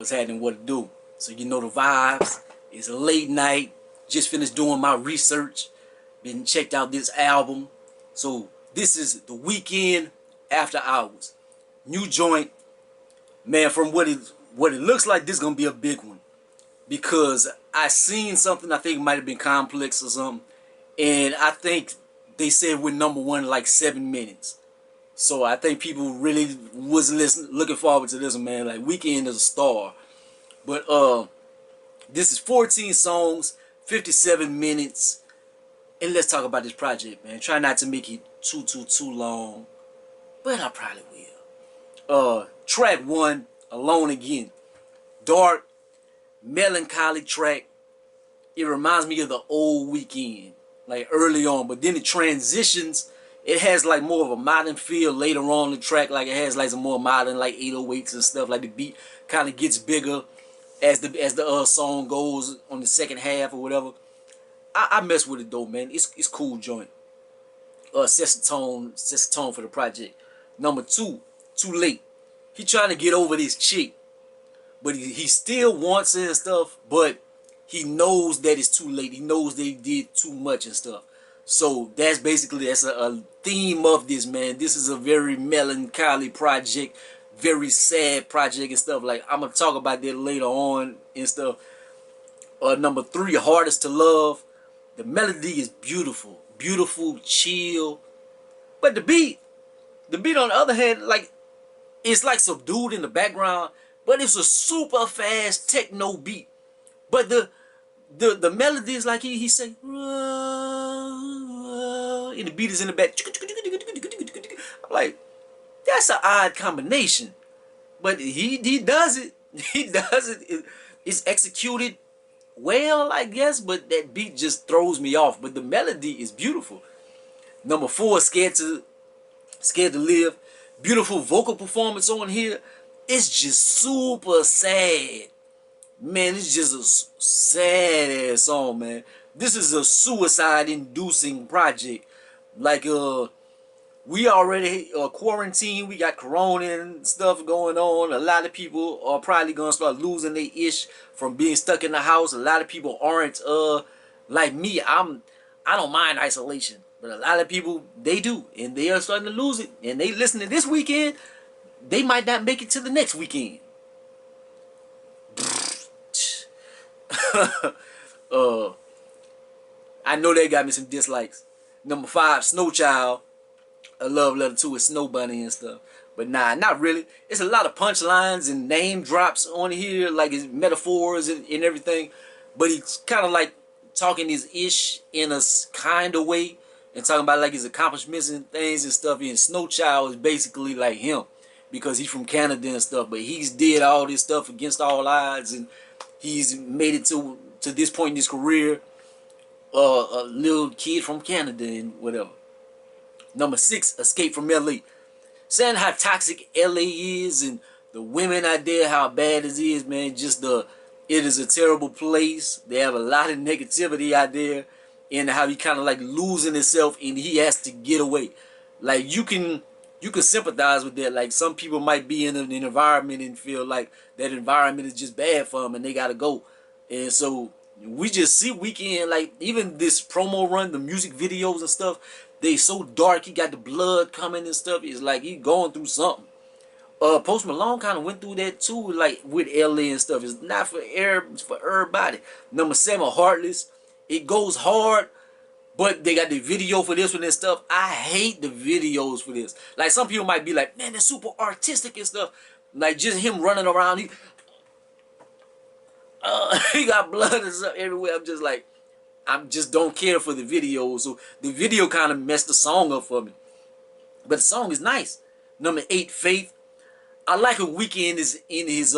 What's happening, what to do. So you know the vibes. It's a late night. Just finished doing my research. Been checked out this album. So this is the Weeknd After Hours. New joint. Man, from what it looks like, this is gonna be a big one. Because I seen something I think might have been Complex or something. And I think they said we're #1 in like 7 minutes. So I think people really was looking forward to this one, man. Like Weeknd is a star. But this is 14 songs, 57 minutes. And let's talk about this project, man. Try not to make it too long. But I probably will. Track 1, Alone Again. Dark, melancholy track. It reminds me of the old Weeknd, like early on. But then it transitions. It has like more of a modern feel later on the track. Like it has like some more modern like 808s and stuff. Like the beat kind of gets bigger as the song goes on the second half or whatever. I mess with it though, man. It's cool joint. Sets the tone for the project. Number 2, Too Late. He trying to get over this chick, but he still wants it and stuff. But he knows that it's too late. He knows that he did too much and stuff. So that's basically a theme of this, man. This is a very melancholy project, very sad project and stuff. Like I'm gonna talk about that later on and stuff. Number 3, Hardest to Love. The melody is beautiful, chill. But the beat on the other hand, like it's like subdued in the background, but it's a super fast techno beat. But the melody is like he say, and the beat is in the back. I'm like, that's an odd combination, but he does it. He does it. It's executed well, I guess, but that beat just throws me off. But the melody is beautiful. Number 4, Scared to Live. Beautiful vocal performance on here. It's just super sad. Man, it's just a sad ass song, man. This is a suicide inducing project. Like we already quarantined, we got corona and stuff going on. A lot of people are probably gonna start losing their ish from being stuck in the house. A lot of people aren't like me. I don't mind isolation, but a lot of people, they do, and they are starting to lose it. And they listen to this weekend, they might not make it to the next weekend. I know they got me some dislikes. Number 5, Snow Child. A love letter to a Snow Bunny and stuff. But nah, not really. It's a lot of punchlines and name drops on here, like his metaphors and everything. But he's kind of like talking his ish in a kind of way and talking about like his accomplishments and things and stuff. And Snow Child is basically like him because he's from Canada and stuff. But he's did all this stuff against all odds, and he's made it to this point in his career. A little kid from Canada and whatever. Number 6, Escape from LA. Saying how toxic LA is and the women out there, how bad it is, man. Just it is a terrible place. They have a lot of negativity out there, and how he kind of like losing himself and he has to get away. Like you can sympathize with that. Like some people might be in an environment and feel like that environment is just bad for them and they gotta go. And so we just see Weeknd, like even this promo run, the music videos and stuff, they so dark. He got the blood coming and stuff. It's like he going through something. Post Malone kind of went through that too, like with LA and stuff. It's not for everybody. Number 7, Heartless. It goes hard, but they got the video for this one and stuff. I hate the videos for this. Like some people might be like, man, it's super artistic and stuff. Like just him running around. He got blood and stuff everywhere. I'm just like, I just don't care for the video. So the video kind of messed the song up for me. But the song is nice. Number 8, Faith. I like when Weeknd is in his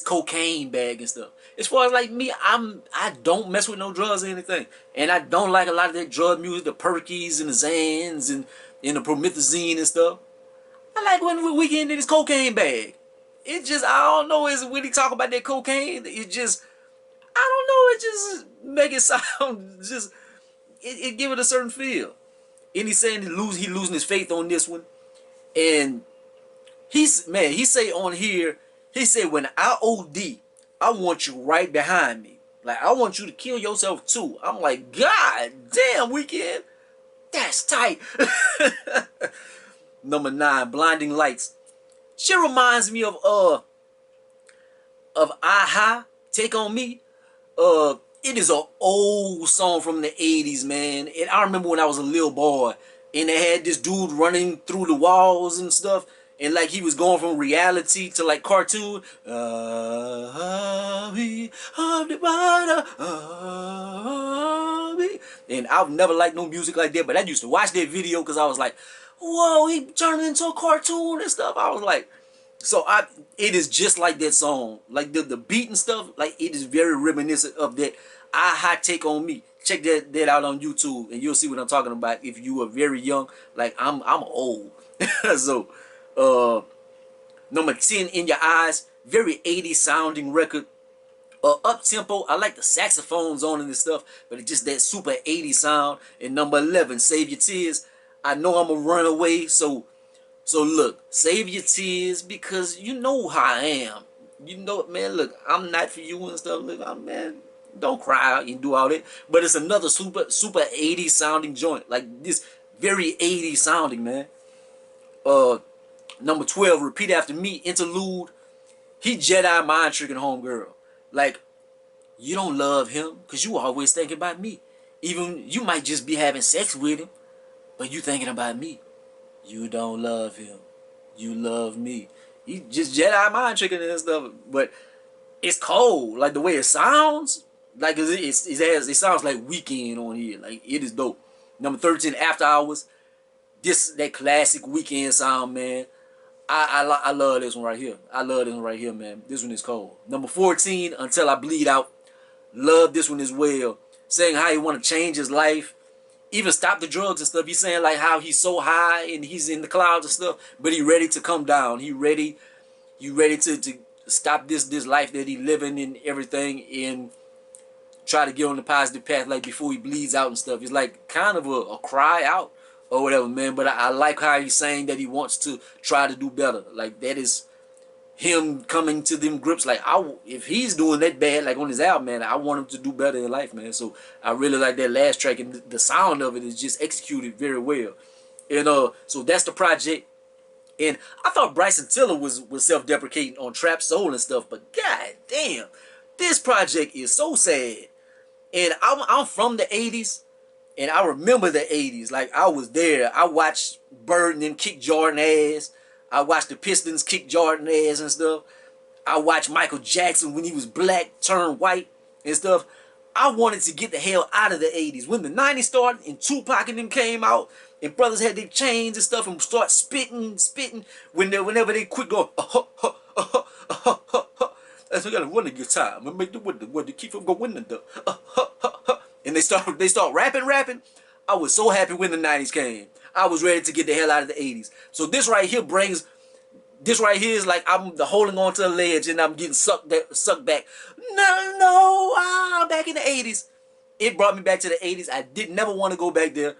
cocaine bag and stuff. As far as like me, I don't mess with no drugs or anything. And I don't like a lot of that drug music, the Perkies and the Xans and the promethazine and stuff. I like when Weeknd in his cocaine bag. It just, I don't know, is when he talk about that cocaine, it just, I don't know, it just make it sound just, it give it a certain feel. And he's saying he losing his faith on this one. And he say on here, He said, when I OD, I want you right behind me. Like, I want you to kill yourself too. I'm like, God damn, Weeknd. That's tight. Number 9, Blinding Lights. She reminds me of Aha, Take On Me. It is an old song from the 80s, man. And I remember when I was a little boy, and they had this dude running through the walls and stuff, and like he was going from reality to like cartoon. And I've never liked no music like that, but I used to watch that video because I was like, whoa, he turned into a cartoon and stuff. I was like, so it is just like that song, like the beat and stuff, like it is very reminiscent of that Aha, Take On Me. Check that out on YouTube, and you'll see what I'm talking about. If you are very young, like I'm old. So, number 10, In Your Eyes, very 80s sounding record. Up tempo, I like the saxophones on it and stuff, but it's just that super 80s sound. And number 11, Save Your Tears. I know I'm a runaway, so look, save your tears because you know how I am. You know, man, look, I'm not for you and stuff. Look, man, don't cry and do all that. But it's another super 80s sounding joint. Like this very 80s sounding, man. Number 12, Repeat After Me, Interlude. He Jedi mind tricking homegirl. Like, you don't love him because you always thinking about me. Even you might just be having sex with him, but you thinking about me. You don't love him. You love me. He just Jedi mind tricking and stuff. But it's cold. Like the way it sounds. Like it sounds like Weeknd on here. Like it is dope. Number 13, After Hours. That classic Weeknd sound, man. I love this one right here. I love this one right here, man. This one is cold. Number 14, Until I Bleed Out. Love this one as well. Saying how he want to change his life. Even stop the drugs and stuff. He's saying like how he's so high and he's in the clouds and stuff, but he ready to come down. He ready to stop this life that he living and everything and try to get on the positive path like before he bleeds out and stuff. It's like kind of a cry out or whatever, man. But I like how he's saying that he wants to try to do better. Like that is him coming to them grips. Like if he's doing that bad, like on his album, man, I want him to do better in life, man. So I really like that last track, and the sound of it is just executed very well. And so that's the project. And I thought Bryson Tiller was self-deprecating on Trap Soul and stuff, but god damn, this project is so sad. And I'm from the 80s, and I remember the 80s. Like I was there. I watched Bird and them kick Jordan ass. I watched the Pistons kick Jordan ass and stuff. I watched Michael Jackson when he was black turn white and stuff. I wanted to get the hell out of the 80s. When the 90s started and Tupac and them came out and brothers had their chains and stuff and start spitting. Whenever they quit going, that's we gotta run the guitar. I'm gonna make the what to keep from going in the and they start rapping. I was so happy when the 90s came. I was ready to get the hell out of the 80s. So this right here is like I'm holding on to a ledge and I'm getting sucked back. No, back in the 80s. It brought me back to the 80s. I never want to go back there.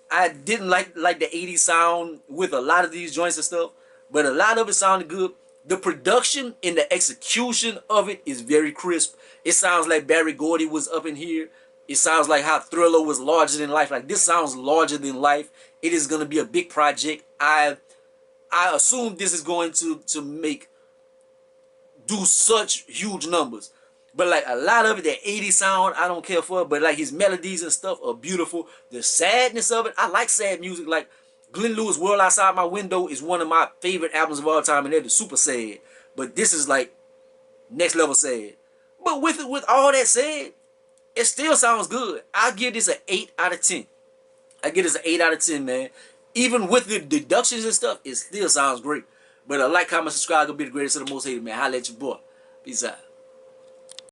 I didn't like the 80s sound with a lot of these joints and stuff, but a lot of it sounded good. The production and the execution of it is very crisp. It sounds like Barry Gordy was up in here. It sounds like how Thriller was larger than life. Like this sounds larger than life. It is going to be a big project. I assume this is going to do such huge numbers. But like a lot of it, that 80s sound, I don't care for it. But like his melodies and stuff are beautiful. The sadness of it, I like sad music. Like Glenn Lewis' World Outside My Window is one of my favorite albums of all time, and they're super sad. But this is like next level sad. But with all that said, it still sounds good. I give this an 8 out of 10. I give this an 8 out of 10, man. Even with the deductions and stuff, it still sounds great. But like, comment, subscribe, gonna be the greatest of the most hated, man. Holla at your boy. Peace out.